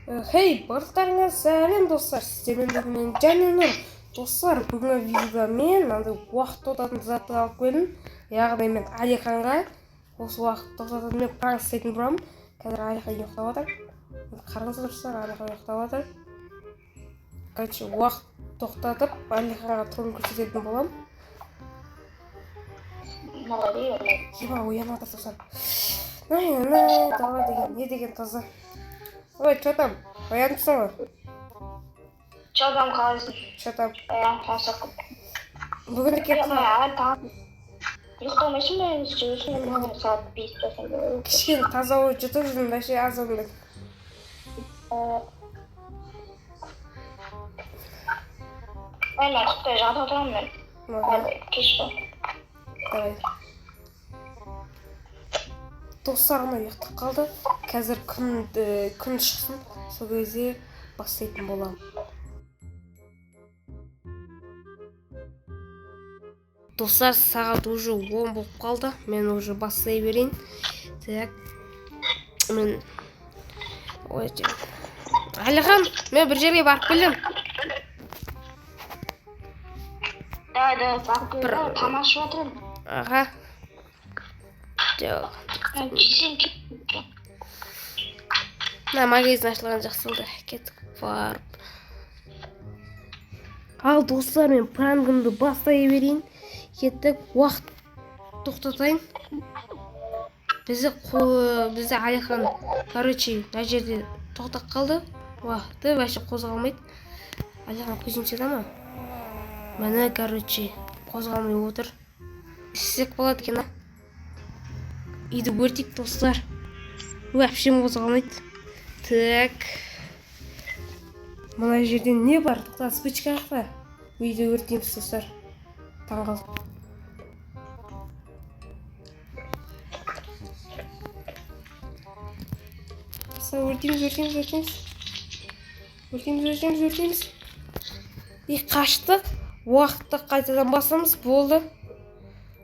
Хей, барлықтарыңа сәлем достар, сіздермен мен Жанинұр. Достар, бүгінгі видеода мен уақыт тоқтататын затты алып келдім. Яғни мен Алиханға осы уақыт тоқтататын мен пранк істейтін боламын. Қазір Алихан ұйықтап жатыр. Қараңыздар достар, Алихан ұйықтап жатыр. Короче, уақыт тоқтатып Алиханға түрін көрсететін боламын. Еба, оянып жатыр достар. Давай деген, не деген таза. Ой, что там? Ояныпсың ғой? Что там қалайсың? Что там? Қосақ. Бүгін кеп ұйықтамайсың ба енді жүрсің сағат 5-те. кішкене таза ой жұтып жүрмін, вообще азанды. Мен құттай жатып отырамын мен. Кеш бол. Давай. Достарым ұйықтап қалды. Қазір күн шықсын, сол кезде бастайтын боламын. Достар, сағат уже 10 болып қалды. Мен уже бастай берейін. Так. Мен Алихан, мен бір жерге барып келем. Да, барып келем. Тамашып отырмын. Аға. Жоқ. Жесең кет. Магазин ашылған жақсы болды. Кеттік барып. Ал достар, мен пранкымды бастай берейін. Кеттік, уақыт тоқтатайын. Бізде Алихан, короче, мына жерде тоқтап қалды. Уақыты вообще қозғалмайды. Алихан көзін шеді ма? Міне, короче, қозғалмай отыр. Істесек болады екен, а? Үйді өртейік достар. Вообще қозғалмайды. Так. Мына жерде не бар? Тоқта, спичка ақта. Үйді өртейміз достар. Таңғал. Өртейміз. Қаштық. Уақытты қайтадан басамыз. Болды.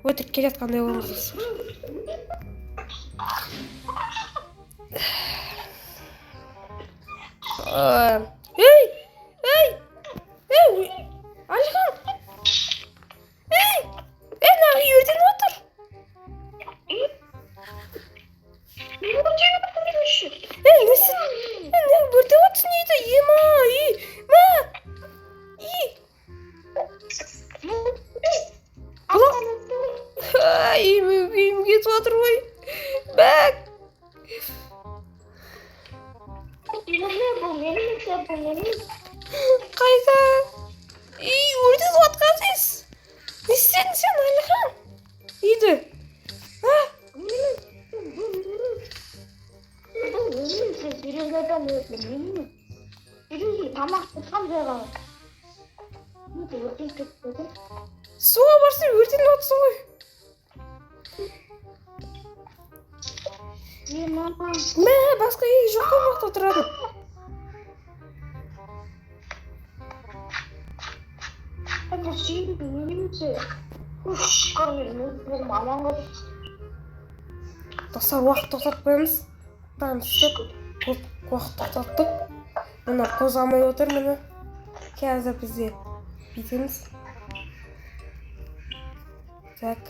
Өтірік келе жатқандай боламыз. Алихан! Нағи өртеніп отыр. Өртеніп отырсың үйді. Үйім кетіп отыр ғой. Бәк! Қайда? Өртеніп отқансыз. Не істедің сен, Алихан? Үйді. Суға барсың, өртеніп отырсың ғой. Басқа үй жоқ қой, уақытта тұрады. Достар, уақыт тоқтатып қоямыз. Уақыт тоқтаттық. Мына қозғалмай отыр, міне. Қазір бізде бүйтеміз. Так.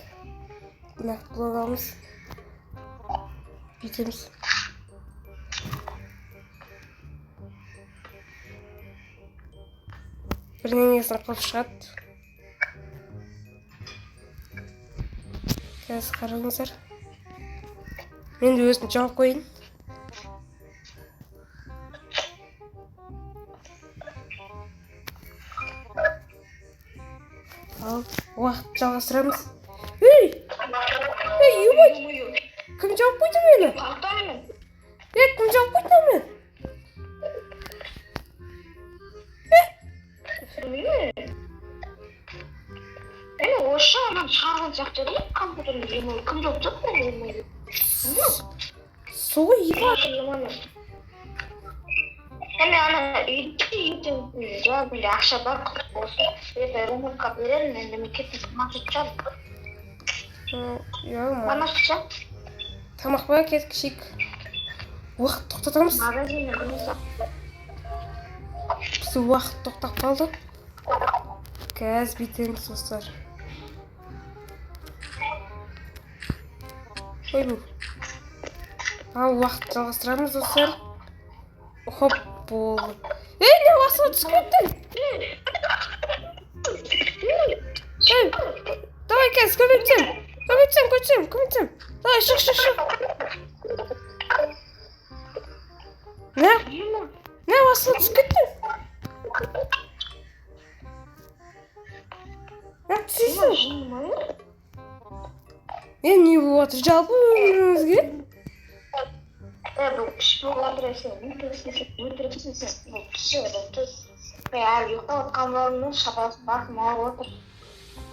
Нақты боламыз. Бүйтеміз. Бірдеңесін қылып шығады. Қазір қараңыздар. Мен де өзін жауып қойын. Ал, уақыт жалғастырамыз. Ебай! Кім жауып қойды мені? Кім жауып қойды мен? Осы адам шығарған сияқты дейді, компьютерді кім жоқ жоқ болмайды. Сол еба. Ана үйде жауабында ақша бар болсын. Ремонтқа беремін, енді мен кеттім тамақ ішeceğim. Тамақ па, кеткішік. Уақыт тоқтатамыз. Магазинде Все уақыт тоқтап қалды. Қазір бүйтеміз достар. Ой, бұл. Ал уақыт жалғастырамыз достар. Хоп, болды. Не уақытқа түсіп кеттің? Давай, қазір көмектесем. Давай, шық. Не уақытқа түсіп кеттің? Түсесің? Не болып отыр? Жалпы өміріңізге? Bu kişi bu adresi müdürsün. Bu kişi öyle veya yukarı kanalının şabası bakma otur.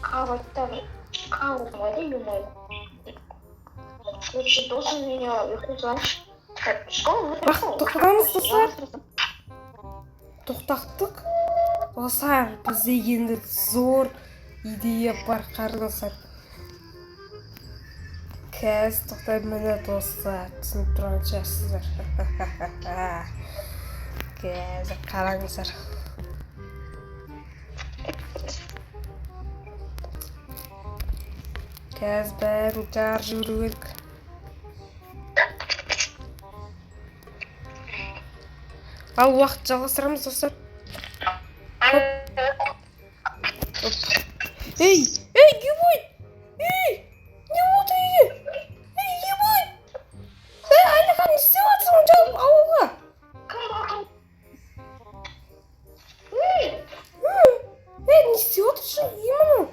Kahvaltıda kahvaltıda yumayı. Kişi dosun yiyor yukarı. Тоқтатамыз достар. Тоқтаттық. Достар, бізде енді зор идея бар, қараңыздар. Қазір тоқтай міне достар, түсініп тұрған шығарсыздар. Қазір қараңыздар. Қазір бәрін жар жүру керек. Ал уақыт жалғастырамыз достар. Ей, ебой! Не болды үйге? Ебой! Әлихан, не істеп жатсың жалып ауылға? Не істеп отырсың? Емін?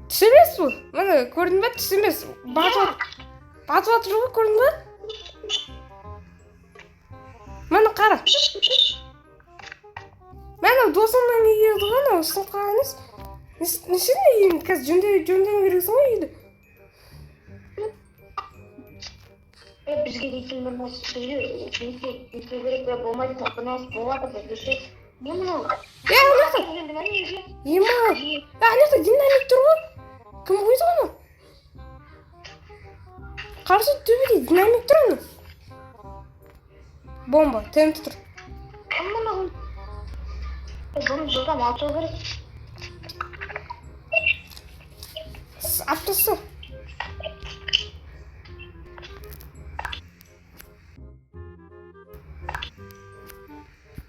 Түс емес бұл. Міне, көрдің бе? Түс емес. Батып жатыр ғой, көрдің бе? Міне, қара. Міне, досыңнан келді ғой, ұстатқан емес. Нешен үйін? Қазір жөндеу керексің ғой үйді. Бізге дейтін болмас, бізге керек болмайды, бұнас болады, бізге не мұнау? Анақта динамик тұр ғой? Кім қойды оны? Қарсы төбеде динамик тұр оны? Бомба, тент тұр. Кім мұнау? Бұны жылдам ату керек. Аптасы.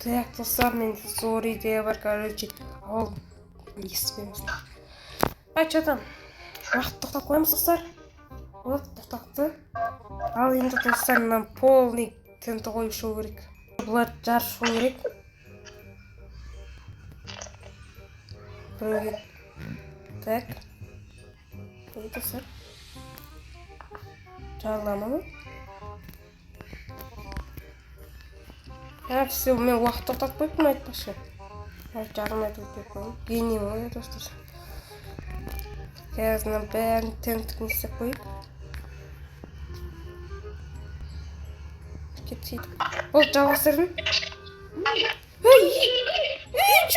Так, достар, мен зор идея бар, короче. Ал, естіпеміз. Что там? Уақыт тоқтап қоймыз, достар. Вот, тоқтақты. Ал енді достар, нам полный тенті қойышу керек. Бұлар жарышу керек. Біреуге. Так. Ой, достар. Жарыламаны. Все, мен уақыт тоқтатып қойыппын, айтпашы. Жарым айтып қойыппын. Гений ғой, достар. Қазір бәрін тенттігін істеп қойып. Кетсейді. Ол жалғастырдың.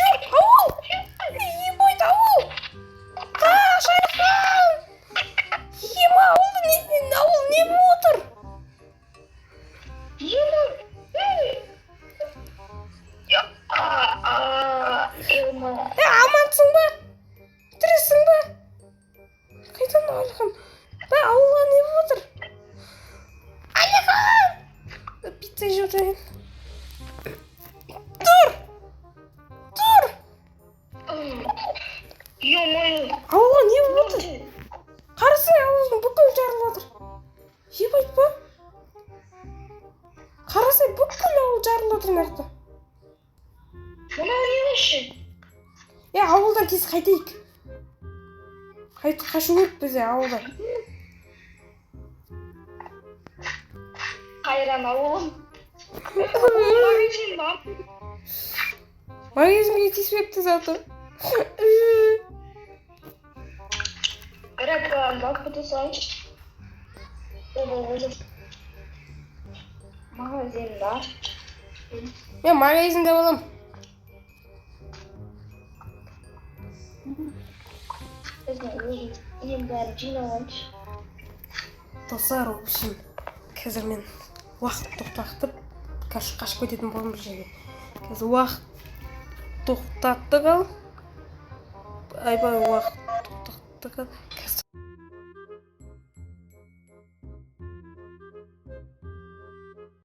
Жоқ, ауыл! Ебойд, ауыл! Шайқан! Ема, ауыл не болып отыр? Амансың ба? Тірісің ба? Қайдан Әлихан? Ауылға не болып отыр? Әлихан! Пицца жеп отырайын. Тұр! Ауылға не болып отыр? Қарасай, ауылдың бүкіл жарылып отыр. Ебайт па? Қарасай, бүкіл ауыл жарылып отыр нарықта. Мынау не үшін? Ауылдан тез қайтайық. Қашу керек бізде ауылдан. Қайран ауылым. Магазинге тиіспепті заты. Рекламды подписать. Магазинда. Мен магазинде болам. Енем бәрін жинап алайыншы. Достар, в общем, қазір мен уақыт тоқтатып, қашып кететін болдым бір жерге. Қазір уақыт тоқтаттық ал. Айбай уақыт тоқтаттық ал.